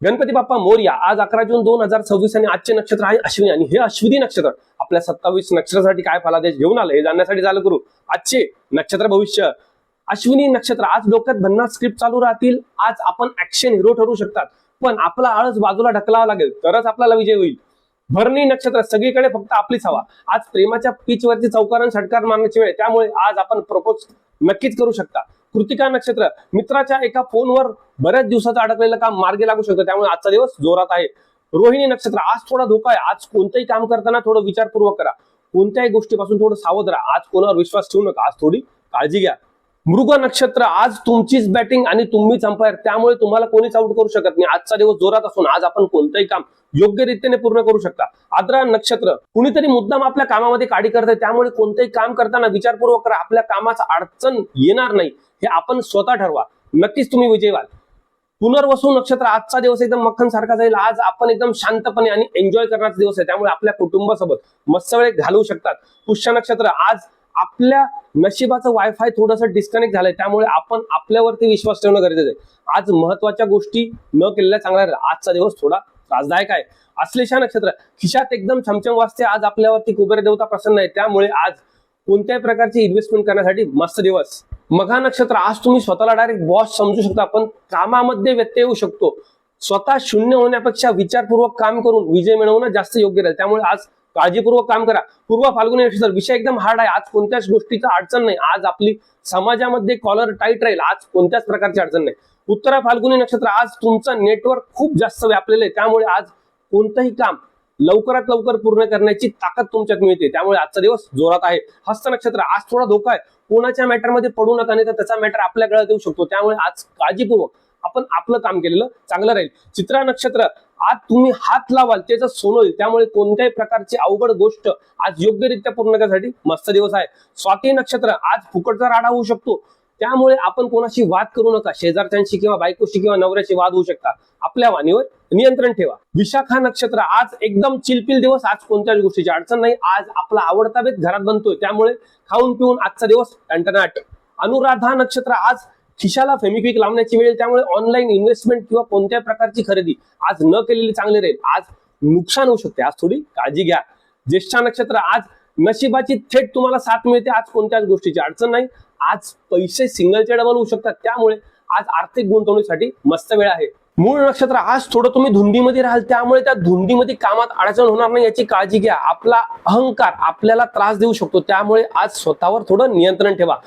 गणपती बाप्पा मोरया. आज 11 जून 2026 आणि आजचे नक्षत्र आहे अश्विनी आणि हे अश्विनी नक्षत्र आपल्या 27 नक्षत्रासाठी काय फलादेश घेऊन आलं हे जाणण्यासाठी चालू करू आजचे नक्षत्र भविष्य. अश्विनी नक्षत्र. आज डोक्यात भन्नाट स्क्रिप्ट चालू राहतील. आज आपण ऍक्शन हिरो ठरू शकतात, पण आपला आळस बाजूला ढकलावा लागेल तरच आपल्याला विजय होईल. भरणी नक्षत्र. सगळीकडे फक्त आपलीच हवा. आज प्रेमाच्या पिचवरती चौकारण षटकार मारण्याची वेळ, त्यामुळे आज आपण प्रपोज नक्कीच करू शकता. कृतिका नक्षत्र. मित्राच्या एका फोनवर बऱ्याच दिवसाचं अडकलेलं काम मार्गी लागू शकतं, त्यामुळे आजचा दिवस जोरात आहे. रोहिणी नक्षत्र. आज थोडा धोका आहे. आज कोणतंही काम करताना थोडं विचारपूर्वक करा. कोणत्याही गोष्टीपासून थोडं सावध राहा. आज कोणावर विश्वास ठेवू नका. आज थोडी काळजी घ्या. मृग नक्षत्र. आज तुमचीच बॅटिंग आणि तुम्हीच अंपायर, त्यामुळे तुम्हाला कोणीच आउट करू शकत नाही. आजचा दिवस जोरात असून आज आपण कोणतंही काम योग्य रीतीने पूर्ण करू शकता. आद्रा नक्षत्र. कुणीतरी मुद्दाम आपल्या कामामध्ये काडी करते, त्यामुळे कोणतेही काम करताना विचारपूर्वक करा. आपल्या कामाचा अडचण येणार नाही हे आपण स्वतः ठरवा. नक्कीच तुम्ही विजयी व्हाल. पुनर्वसू नक्षत्र. आजचा दिवस एकदम मक्खन सारखा जाईल. आज आपण एकदम शांतपणे आणि एन्जॉय करण्याचा दिवस आहे, त्यामुळे आपल्या कुटुंबासोबत मस्त वेळ घालवू शकतात. पुष्य नक्षत्र. आज आपल्या नशिबाचं वायफाय थोडंसं डिस्कनेक्ट झालंय, त्यामुळे आपण आपल्यावरती विश्वास ठेवणं गरजेचं आहे. आज महत्वाच्या गोष्टी न केलेल्या चांगल्या राहील. आजचा दिवस थोडा त्रासदायक आहे. अश्लेषा नक्षत्र. खिशात एकदम छमछम वाजते. आज आपल्यावरती कुबेर देवता प्रसन्न आहे, त्यामुळे आज कोणत्याही प्रकारची इन्व्हेस्टमेंट करण्यासाठी मस्त दिवस. मघा नक्षत्र. आज तुम्ही स्वतःला डायरेक्ट बॉस समजू शकता, पण कामामध्ये व्यत्यय येऊ शकतो. स्वतः शून्य होण्यापेक्षा विचारपूर्वक काम करून विजय मिळवणं जास्त योग्य राहील, त्यामुळे आज काळजीपूर्वक काम करा. पूर्व फाल्गुनी नक्षत्र. विषय एकदम हार्ड आहे. आज कोणत्याच गोष्टीचा अडचण नाही. आज आपली समाजामध्ये कॉलर टाईट राहील. आज कोणत्याच प्रकारची अडचण नाही. उत्तरा फाल्गुनी नक्षत्र. आज तुमचं नेटवर्क खूप जास्त व्यापलेलं आहे, त्यामुळे आज कोणतंही काम लवकरात लवकर पूर्ण करण्याची ताकद तुमच्यात मिळते, त्यामुळे आजचा दिवस जोरात आहे. हस्त नक्षत्र. आज थोडा धोका आहे. कोणाच्या मॅटरमध्ये पडू नका, नाही तर त्याचा मॅटर आपल्या गळ्यात येऊ शकतो, त्यामुळे आज काळजीपूर्वक आपण आपलं काम केलेलं चांगलं राहील. चित्रा नक्षत्र. आज तुम्ही हात लावाल त्याचं सोनं होईल, त्यामुळे कोणत्याही प्रकारची अवघड गोष्ट आज योग्यरित्या पूर्ण करण्यासाठी मस्त दिवस आहे. स्वाती नक्षत्र. आज फुकटचा राडा होऊ शकतो, त्यामुळे आपण कोणाशी वाद करू नका. शेजारच्यांशी किंवा बायकोशी किंवा नवऱ्याशी वाद होऊ शकतात. आपल्या वाणीवर नियंत्रण ठेवा. विशाखा नक्षत्र. आज एकदम चिलपिल दिवस. आज कोणत्याच गोष्टीची अडचण नाही. आज आपला आवडता बेत घरात बनतोय, त्यामुळे खाऊन पिऊन आजचा दिवस टणटणाट. अनुराधा नक्षत्र. आज खिशाला फेमिक्विक लावण्याची वेळ, त्यामुळे ऑनलाईन इन्व्हेस्टमेंट किंवा कोणत्याही प्रकारची खरेदी आज न केलेली चांगली राहील. आज नुकसान होऊ शकते, आज थोडी काळजी घ्या. ज्येष्ठा नक्षत्र. आज नशिबाची थेट तुम्हाला साथ मिळते. आज कोणत्याच गोष्टीची अडचण नाही. आज पैसे सिंगलचे डबल होऊ शकतात, त्यामुळे आज आर्थिक गुंतवणुकीसाठी मस्त वेळ आहे. मूळ नक्षत्र. आज थोडं तुम्ही धुंदीमध्ये राहाल, त्यामुळे त्या धुंदीमध्ये कामात अडचण होणार नाही याची काळजी घ्या. आपला अहंकार आपल्याला त्रास देऊ शकतो, त्यामुळे आज स्वतःवर थोडं नियंत्रण ठेवा.